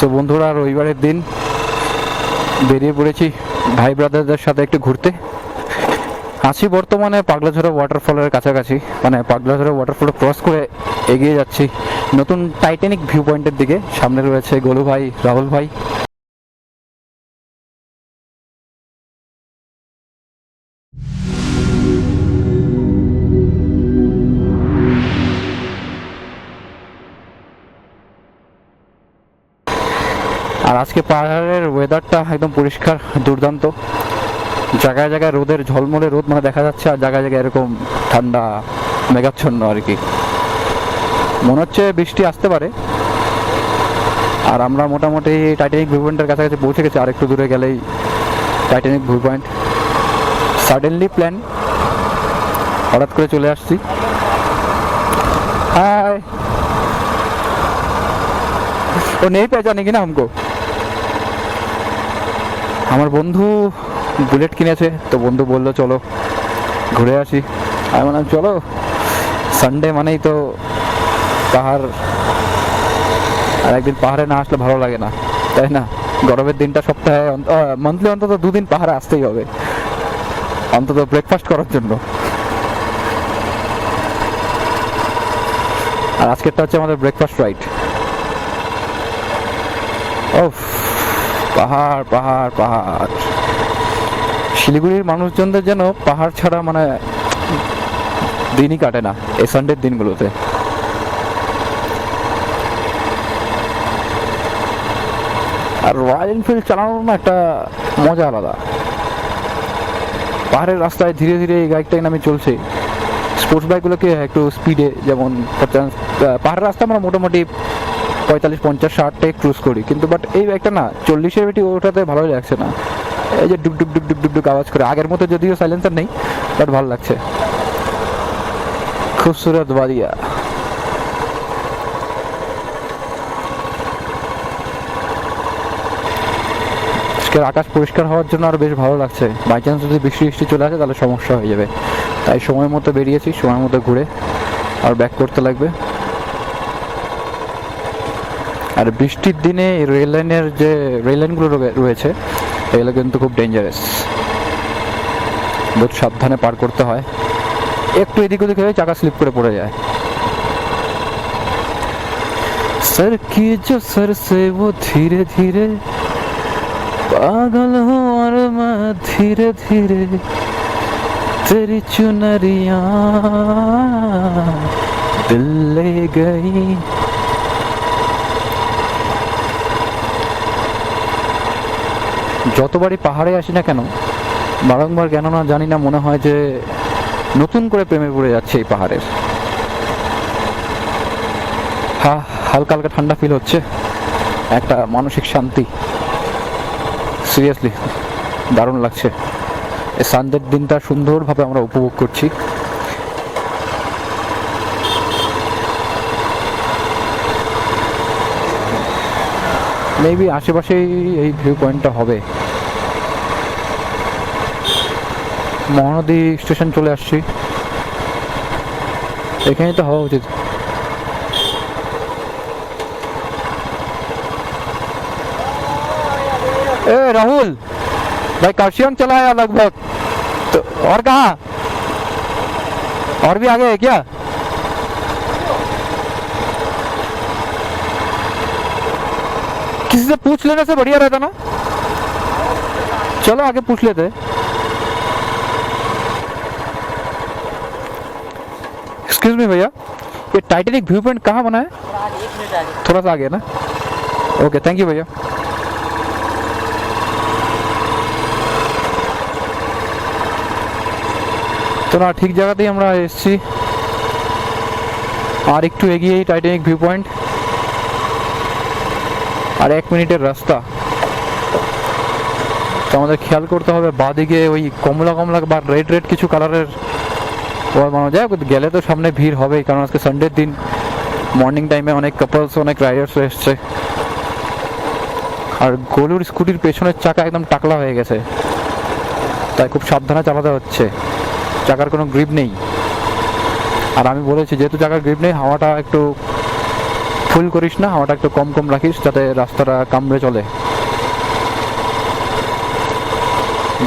So বন্ধুরা, রবিবারের দিন বেরিয়ে পড়েছি ভাই ব্রাদারদের সাথে একটু ঘুরতে। আছি বর্তমানে পাগলাঝোড়া ওয়াটারফলের কাছাকাছি, মানে পাগলাঝোড়া ওয়াটারফল ক্রস করে এগিয়ে যাচ্ছি নতুন টাইটানিক ভিউ পয়েন্টের দিকে। সামনে রয়েছে গোলু ভাই, রাহুল ভাই। আর আজকে পাহাড়ের ওয়েদারটা একদম পরিষ্কার, দুর্দান্ত। জায়গায় জায়গায় রোদের ঝলমলে রোদ মানে দেখা যাচ্ছে, আর জায়গায় জায়গায় এরকম ঠান্ডা মেঘাচ্ছন্ন আর কি। মনে হচ্ছে বৃষ্টি আসতে পারে। আর আমরা মোটামুটি টাইটানিক ভিউ পয়েন্টের কাছাকাছি পৌঁছে গেছি। আর একটু দূরে গেলেই Titanic view point. Suddenly plan, হঠাৎ করে চলে আসছি। हाय, वो नहीं पहचाने की ना हमको। আমার বন্ধু বুলেট কিনেছে, তো বন্ধু বললো চলো ঘুরে আসি। আমি বললাম চলো, সানডে মানেই তো পাহাড়, আর একদিন পাহাড়ে না আসলে ভালো লাগে না, তাই না? গরমের দিনটা সপ্তাহে মান্থলি অন্তত দুদিন পাহাড়ে আসতেই হবে, অন্তত ব্রেকফাস্ট করার জন্য। আর আজকেরটা হচ্ছে আমাদের ব্রেকফাস্ট রাইড। ওফ, পাহাড় পাহাড় পাহাড়। শিলিগুড়ির মানুষজনদের যেন পাহাড় ছাড়া মানে দিনই কাটে না এই সানডের দিনগুলোতে। আর রয়্যাল এনফিল্ড চালানোর না একটা মজা আলাদা। পাহাড়ের রাস্তায় ধীরে ধীরে এই বাইকটাই নামে চলছে। স্পোর্টস বাইকগুলোকে একটু স্পিডে, যেমন পাহাড়ের রাস্তা আমরা মোটামুটি 45-50-60টায় ক্রুজ করি, কিন্তু বাট এই বাইকটা না 40-এর বেটি ওটাতে ভালোই লাগছে না। এই যে ডুক ডুক ডুক ডুক ডুক ডুক আওয়াজ করে, আগের মতো যদিও সাইলেন্সার নেই, বাট ভালো লাগছে। খুবসুরত বাদিয়া। আজকের আকাশ পরিষ্কার হওয়ার জন্য আর বেশ ভালো লাগছে। বাই চান্স যদি বৃষ্টি বৃষ্টি চলে আসে তাহলে সমস্যা হয়ে যাবে, তাই সময় মতো বেরিয়েছি, সময় মতো ঘুরে আর ব্যাক করতে লাগবে। আর বৃষ্টির দিনে রেল লাইনের যে রেল লাইনগুলো রয়েছে এগুলো কিন্তু খুব ডেঞ্জারাস, বহুত সাবধানে পার করতে হয়। একটু এদিক ওদিক হয়ে চাকা স্লিপ করে পড়ে যায়। सर की जो सर से वो धीरे धीरे पागल हूँ और मैं धीरे धीरे तेरी चुनरिया दिल ले गई। যতবারই পাহাড়ে আসি না কেন, বারংবার কেন না জানি না মনে হয় যে নতুন করে প্রেমে পড়ে যাচ্ছে এই পাহাড়ের। হ্যাঁ, হালকা হালকা ঠান্ডা ফিল হচ্ছে, একটা মানসিক শান্তি। সিরিয়াসলি দারুণ লাগছে। এই সানডের দিনটা সুন্দরভাবে আমরা উপভোগ করছি। মেবি আশেপাশেই এই ভিউ পয়েন্টটা হবে। মহানদী স্টেশন চলে আসছি, এখানেই তো হওয়া উচিত। ए राहुल भाई, कार्शियंग चला है लगभग तो, और कहाँ, और भी आगे है क्या? किसी से पूछ लेने से बढ़िया रहता ना। चलो आगे पूछ लेते। एक्सक्यूज मी भैया, ये टाइटैनिक व्यू पॉइंट कहाँ बना है? थोड़ा सा आगे ना। ओके, थैंक यू भैया। তো না, ঠিক জায়গাতেই আমরা এসেছি। আর একটু এগিয়েই টাইটানিক ভিউ পয়েন্ট, আর 1 মিনিটের রাস্তা। তো আমাদের খেয়াল করতে হবে বাঁদিকে ওই কমলা কমলা বা রেড রেড কিছু কালারের বানানো যায়। গেলে তো সামনে ভিড় হবেই, কারণ আজকে সানডের দিন, মর্নিং টাইমে অনেক কাপলস, অনেক রাইডার্স এসছে। আর গোলুর স্কুটির পেছনের চাকা একদম টাকলা হয়ে গেছে, তাই খুব সাবধানে চালাতে হচ্ছে। চাকার কোনো গ্রিপ নেই। আর আমি বলেছি যেহেতু চাকার গ্রিপ নেই, হাওয়াটা একটু ফুল করিস না, হাওয়াটা একটু কম কম রাখিস যাতে রাস্তাটা কামড়ে চলে,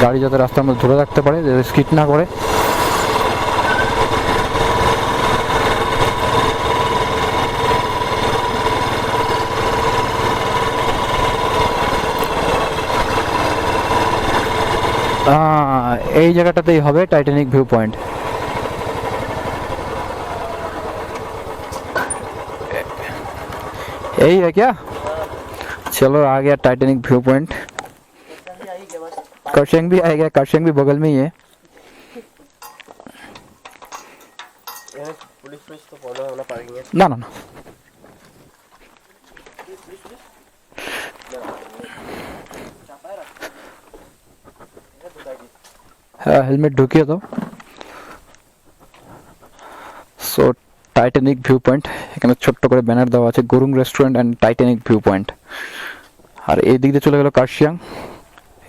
গাড়ি যাতে রাস্তার মধ্যে ধরে রাখতে পারে, যাতে স্কিড না করে। এই জায়গাটাতেই হবে টাইটানিক ভিউ পয়েंट। यही है क्या? चलो आ गया टाइटैनिक व्यू पॉइंट। करशेंग भी आएगा, करशेंग भी बगल में ही है। पुलिस तो फॉलो होना पड़ेगा। ना ना ना हेलमेट ढुकिए तो। सो টাইটানিক ভিউ পয়েন্ট, এখানে ছোট্ট করে ব্যানার দেওয়া আছে Gurung restaurant and Titanic view point. আর এই দিক দিয়ে চলে গেল কার্শিয়াং,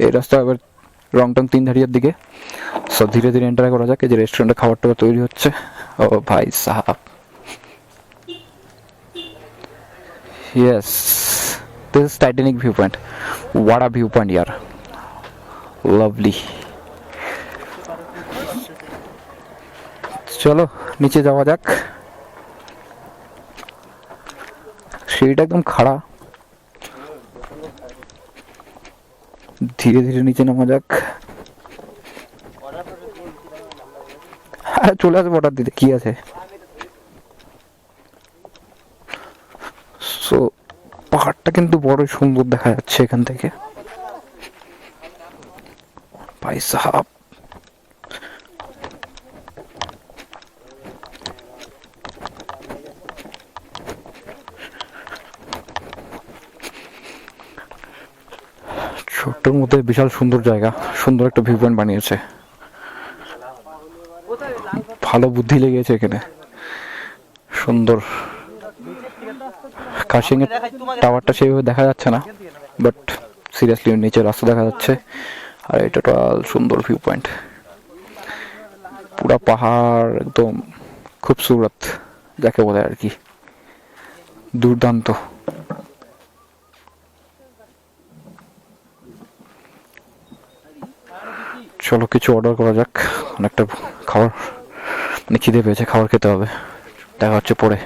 এই রাস্তা এবার রংটং তিনধারিয়ার দিকে। সো ধীরে ধীরে এন্টার করা যাক। এই যে রেস্টুরেন্টে খাবার টাবার তৈরি হচ্ছে। ও ভাই সাহাব, yes this is Titanic view point. What a view point ইয়ার, লাভলি। চলো নিচে যাওয়া যাক। সিঁড়িটা একদম খাড়া, ধীরে ধীরে নিচে নামা যাক। চলে আসবো অর্ডার দিতে, কি আছে। সো পাহাড়টা কিন্তু বড় সুন্দর দেখা যাচ্ছে এখান থেকে, ভাই সাহাব। ছোট্টর মধ্যে বিশাল সুন্দর জায়গা, সুন্দর একটা ভিউ পয়েন্ট বানিয়েছে। ভালো বুদ্ধি লেগেছে এখানে, সুন্দর। কার্শিয়াং এর টাওয়ারটা সেইভাবে দেখা যাচ্ছে না, বাট সিরিয়াসলি নিচে রাস্তা দেখা যাচ্ছে। আর এটা টোটাল সুন্দর ভিউ পয়েন্ট, পুরা পাহাড় একদম খুবসুরত যাকে বলে আর কি, দুর্দান্ত। চলো কিছু অর্ডার করা যাক, অনেকটা খাবার মানে খিদে পেয়েছে, খাবার খেতে হবে। দেখা হচ্ছে পরে।